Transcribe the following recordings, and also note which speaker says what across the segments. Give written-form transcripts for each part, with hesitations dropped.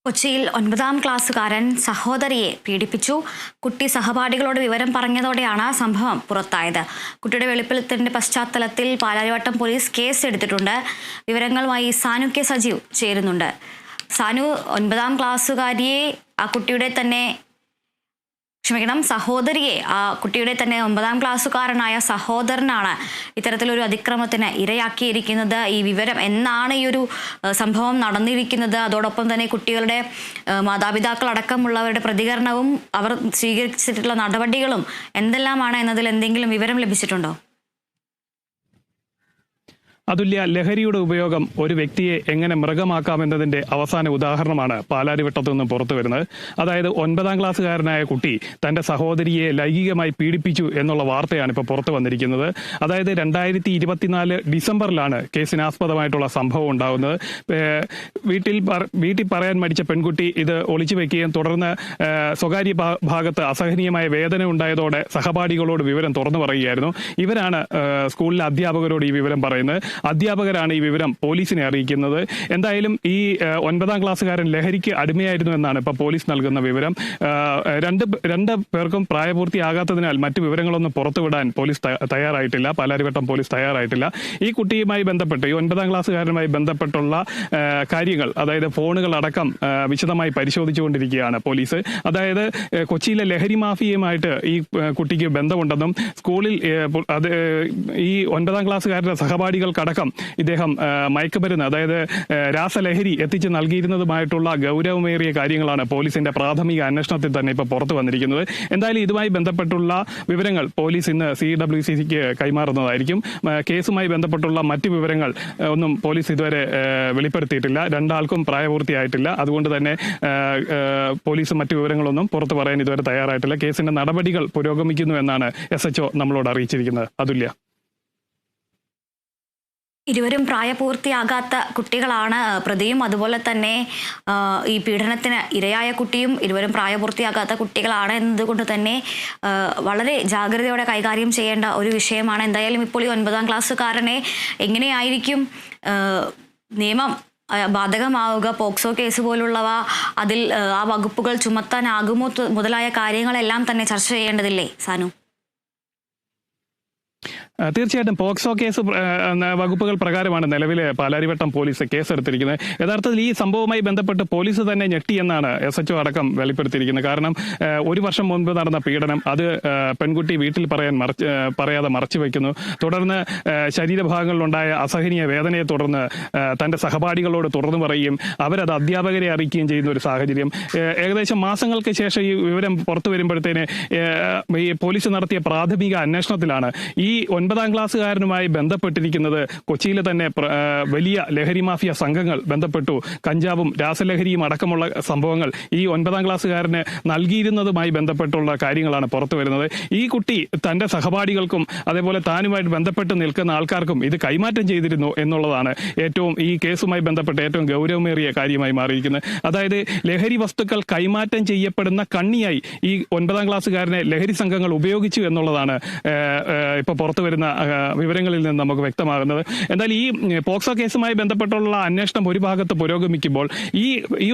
Speaker 1: കൊച്ചിയിൽ 9ാം ക്ലാസ്സുകാരൻ സഹോദരിയെ പീഡിപ്പിച്ചു. കുട്ടി സഹപാഠികളോട് വിവരം പറഞ്ഞതോടെയാണ് സംഭവം പുറത്തായത്. കുട്ടിയുടെ വെളിപ്പെടുത്തലിന്റെ പശ്ചാത്തലത്തിൽ പാലാരിവട്ടം പോലീസ് കേസ് എടുത്തിട്ടുണ്ട്. വിവരങ്ങളുമായി സാനു കെ സജീവ് ചേരുന്നുണ്ട്. സാനു, 9ാം ക്ലാസ്സുകാരിയെ ആ കുട്ടിയുടെ തന്നെ സഹോദരിയെ ആ കുട്ടിയുടെ തന്നെ 9ാം ക്ലാസ്സുകാരനായ സഹോദരനാണ് ഇത്തരത്തിലൊരു അതിക്രമത്തിന് ഇരയാക്കിയിരിക്കുന്നത്. ഈ വിവരം എന്നാണ് ഈ ഒരു സംഭവം നടന്നിരിക്കുന്നത്? അതോടൊപ്പം തന്നെ കുട്ടികളുടെ മാതാപിതാക്കൾ അടക്കമുള്ളവരുടെ പ്രതികരണവും അവർ സ്വീകരിച്ചിട്ടുള്ള നടപടികളും എന്തെല്ലാമാണ് എന്നതിൽ എന്തെങ്കിലും വിവരം ലഭിച്ചിട്ടുണ്ടോ?
Speaker 2: അതുല്യ, ലഹരിയുടെ ഉപയോഗം ഒരു വ്യക്തിയെ എങ്ങനെ മൃഗമാക്കാമെന്നതിന്റെ അവസാന ഉദാഹരണമാണ് പാലാരിവട്ടത്തു നിന്നും പുറത്തു വരുന്നത്. അതായത് 9ാം ക്ലാസ്സുകാരനായ കുട്ടി തന്റെ സഹോദരിയെ ലൈംഗികമായി പീഡിപ്പിച്ചു എന്നുള്ള വാർത്തയാണ് ഇപ്പോൾ പുറത്തു വന്നിരിക്കുന്നത്. അതായത് 2024 ഡിസംബറിലാണ് കേസിനാസ്പദമായിട്ടുള്ള സംഭവം ഉണ്ടാകുന്നത്. വീട്ടിൽ പറയാൻ മടിച്ച പെൺകുട്ടി ഇത് ഒളിച്ചു വെക്കുകയും തുടർന്ന് സ്വകാര്യ ഭാഗത്ത് അസഹനീയമായ വേദന ഉണ്ടായതോടെ സഹപാഠികളോട് വിവരം തുറന്നു പറയുകയായിരുന്നു. ഇവരാണ് സ്കൂളിലെ അധ്യാപകരോട് ഈ വിവരം പറയുന്നത്. അധ്യാപകരാണ് ഈ വിവരം പോലീസിനെ അറിയിക്കുന്നത്. എന്തായാലും ഈ 9ാം ക്ലാസ്സുകാരൻ ലഹരിക്ക് അടിമയായിരുന്നു എന്നാണ് ഇപ്പോൾ പോലീസ് നൽകുന്ന വിവരം. രണ്ട് പേർക്കും പ്രായപൂർത്തിയാകാത്തതിനാൽ മറ്റു വിവരങ്ങളൊന്നും പുറത്തുവിടാൻ പോലീസ് തയ്യാറായിട്ടില്ല. പാലാരിവട്ടം പോലീസ് തയ്യാറായിട്ടില്ല. ഈ കുട്ടിയുമായി ബന്ധപ്പെട്ട്, ഈ 9ാം ക്ലാസ്സുകാരനുമായി ബന്ധപ്പെട്ടുള്ള കാര്യങ്ങൾ, അതായത് ഫോണുകളടക്കം വിശദമായി പരിശോധിച്ചുകൊണ്ടിരിക്കുകയാണ് പോലീസ്. അതായത് കൊച്ചിയിലെ ലഹരി മാഫിയയുമായിട്ട് ഈ കുട്ടിക്ക് ബന്ധമുണ്ടെന്നും സ്കൂളിൽ ഈ 9ാം ക്ലാസ്സുകാരുടെ സഹപാഠികൾക്കടക്കം ഇദ്ദേഹം മയക്കുമരുന്ന്, അതായത് രാസലഹരി എത്തിച്ച് നൽകിയിരുന്നതുമായിട്ടുള്ള ഗൗരവമേറിയ കാര്യങ്ങളാണ് പോലീസിന്റെ പ്രാഥമിക അന്വേഷണത്തിൽ തന്നെ ഇപ്പോൾ പുറത്തു വന്നിരിക്കുന്നത്. എന്തായാലും ഇതുമായി ബന്ധപ്പെട്ടുള്ള വിവരങ്ങൾ പോലീസ് ഇന്ന് CWCക്ക് കൈമാറുന്നതായിരിക്കും. കേസുമായി ബന്ധപ്പെട്ടുള്ള മറ്റു വിവരങ്ങൾ ഒന്നും പോലീസ് ഇതുവരെ വെളിപ്പെടുത്തിയിട്ടില്ല. രണ്ടാൾക്കും പ്രായപൂർത്തിയായിട്ടില്ല. അതുകൊണ്ട് തന്നെ പോലീസ് മറ്റു വിവരങ്ങളൊന്നും പുറത്തു പറയാൻ ഇതുവരെ തയ്യാറായിട്ടില്ല. കേസിന്റെ നടപടികൾ പുരോഗമിക്കുന്നു എന്നാണ് SHO നമ്മളോട് അറിയിച്ചിരിക്കുന്നത്. അതുല്യ,
Speaker 1: ഇരുവരും പ്രായപൂർത്തിയാകാത്ത കുട്ടികളാണ്. പ്രതിയും അതുപോലെ തന്നെ ഈ പീഡനത്തിന് ഇരയായ കുട്ടിയും ഇരുവരും പ്രായപൂർത്തിയാകാത്ത കുട്ടികളാണ് എന്നതുകൊണ്ട് തന്നെ വളരെ ജാഗ്രതയോടെ കൈകാര്യം ചെയ്യേണ്ട ഒരു വിഷയമാണ്. എന്തായാലും ഇപ്പോൾ ഈ 9ാം ക്ലാസ്സുകാരനെ എങ്ങനെയായിരിക്കും നിയമം ബാധകമാവുക, പോക്സോ കേസ് പോലുള്ളവ, അതിൽ ആ വകുപ്പുകൾ ചുമത്താനാകുമോ മുതലായ കാര്യങ്ങളെല്ലാം തന്നെ ചർച്ച ചെയ്യേണ്ടതില്ലേ സാനു?
Speaker 2: തീർച്ചയായിട്ടും പോക്സോ കേസ് വകുപ്പുകൾ പ്രകാരമാണ് നിലവിലെ പാലാരിവട്ടം പോലീസ് കേസെടുത്തിരിക്കുന്നത്. യഥാർത്ഥത്തിൽ ഈ സംഭവവുമായി ബന്ധപ്പെട്ട് പോലീസ് തന്നെ ഞെട്ടിയെന്നാണ് SHO അടക്കം വെളിപ്പെടുത്തിയിരിക്കുന്നത്. കാരണം 1 വർഷം മുൻപ് നടന്ന പീഡനം, അത് പെൺകുട്ടി വീട്ടിൽ പറയാതെ മറച്ചു വയ്ക്കുന്നു. തുടർന്ന് ശരീരഭാഗങ്ങളിലുണ്ടായ അസഹനീയ വേദനയെ തുടർന്ന് തന്റെ സഹപാഠികളോട് തുറന്നു പറയുകയും അവരത് അധ്യാപകരെ അറിയിക്കുകയും ചെയ്യുന്ന ഒരു സാഹചര്യം. ഏകദേശം മാസങ്ങൾക്ക് ശേഷം ഈ വിവരം പുറത്തു വരുമ്പോഴത്തേന് ഈ പോലീസ് നടത്തിയ പ്രാഥമിക അന്വേഷണത്തിലാണ് ഈ 9ാം ക്ലാസ്സുകാരനുമായി ബന്ധപ്പെട്ടിരിക്കുന്നത് കൊച്ചിയിലെ തന്നെ വലിയ ലഹരി മാഫിയ സംഘങ്ങൾ ബന്ധപ്പെട്ടു. കഞ്ചാവും രാസലഹരിയും അടക്കമുള്ള സംഭവങ്ങൾ ഈ 9ാം ക്ലാസ്സുകാരന് നൽകിയിരുന്നതുമായി ബന്ധപ്പെട്ടുള്ള കാര്യങ്ങളാണ് പുറത്തു വരുന്നത്. ഈ കുട്ടി തന്റെ സഹപാഠികൾക്കും അതേപോലെ താനുമായിട്ട് ബന്ധപ്പെട്ട് നിൽക്കുന്ന ആൾക്കാർക്കും ഇത് കൈമാറ്റം ചെയ്തിരുന്നു എന്നുള്ളതാണ് ഈ കേസുമായി ബന്ധപ്പെട്ട് ഏറ്റവും ഗൗരവമേറിയ കാര്യമായി മാറിയിരിക്കുന്നത്. അതായത് ലഹരി വസ്തുക്കൾ കൈമാറ്റം ചെയ്യപ്പെടുന്ന കണ്ണിയായി ഈ 9ാം ക്ലാസ്സുകാരനെ ലഹരി സംഘങ്ങൾ ഉപയോഗിച്ചു എന്നുള്ളതാണ് ഇപ്പൊ പുറത്തു വരുന്ന വിവരങ്ങളിൽ നിന്ന് നമുക്ക് വ്യക്തമാകുന്നത്. എന്തായാലും ഈ പോക്സോ കേസുമായി ബന്ധപ്പെട്ടുള്ള അന്വേഷണം ഒരു ഭാഗത്ത് പുരോഗമിക്കുമ്പോൾ ഈ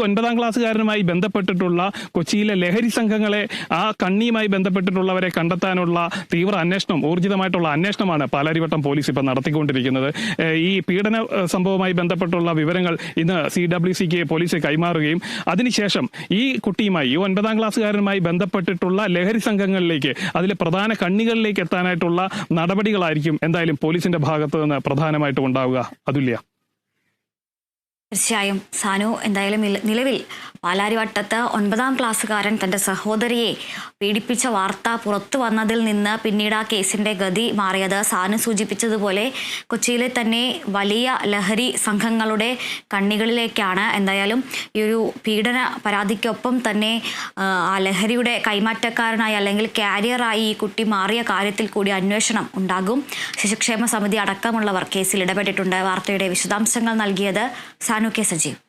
Speaker 2: 9ാം ക്ലാസ്സുകാരനുമായി ബന്ധപ്പെട്ടിട്ടുള്ള കൊച്ചിയിലെ ലഹരി സംഘങ്ങളെ, ആ കണ്ണിയുമായി ബന്ധപ്പെട്ടിട്ടുള്ളവരെ കണ്ടെത്താനുള്ള തീവ്ര അന്വേഷണം, ഊർജിതമായിട്ടുള്ള അന്വേഷണമാണ് പാലാരിവട്ടം പോലീസ് ഇപ്പം നടത്തിക്കൊണ്ടിരിക്കുന്നത്. ഈ പീഡന സംഭവവുമായി ബന്ധപ്പെട്ടുള്ള വിവരങ്ങൾ ഇന്ന് CWCക്ക് പോലീസ് കൈമാറുകയും അതിനുശേഷം ഈ കുട്ടിയുമായി, ഈ 9ാം ക്ലാസ്സുകാരനുമായി ബന്ധപ്പെട്ടിട്ടുള്ള ലഹരി സംഘങ്ങളിലേക്ക്, അതിലെ പ്രധാന കണ്ണികളിലേക്ക് എത്താനായിട്ടുള്ള നടപടികളായിരിക്കും എന്തായാലും പോലീസിന്റെ ഭാഗത്ത് നിന്ന് പ്രധാനമായിട്ടും ഉണ്ടാവുക. അതുല്യ,
Speaker 1: തീർച്ചയായും സാനു, എന്തായാലും നിലവിൽ പാലാരിവട്ടത്ത് 9ാം ക്ലാസ്സുകാരൻ തൻ്റെ സഹോദരിയെ പീഡിപ്പിച്ച വാർത്ത പുറത്തു വന്നതിൽ നിന്ന് പിന്നീട് ആ കേസിൻ്റെ ഗതി മാറിയത് സാനു സൂചിപ്പിച്ചതുപോലെ കൊച്ചിയിലെ തന്നെ വലിയ ലഹരി സംഘങ്ങളുടെ കണ്ണികളിലേക്കാണ്. എന്തായാലും ഈ ഒരു പീഡന പരാതിക്കൊപ്പം തന്നെ ആ ലഹരിയുടെ കൈമാറ്റക്കാരനായി അല്ലെങ്കിൽ കാരിയറായി ഈ കുട്ടി മാറിയ കാര്യത്തിൽ കൂടി അന്വേഷണം ഉണ്ടാകും. ശിശുക്ഷേമ സമിതി അടക്കമുള്ളവർ കേസിൽ ഇടപെട്ടിട്ടുണ്ട്. വാർത്തയുടെ വിശദാംശങ്ങൾ നൽകിയത് സാനു കെ സജീവ്.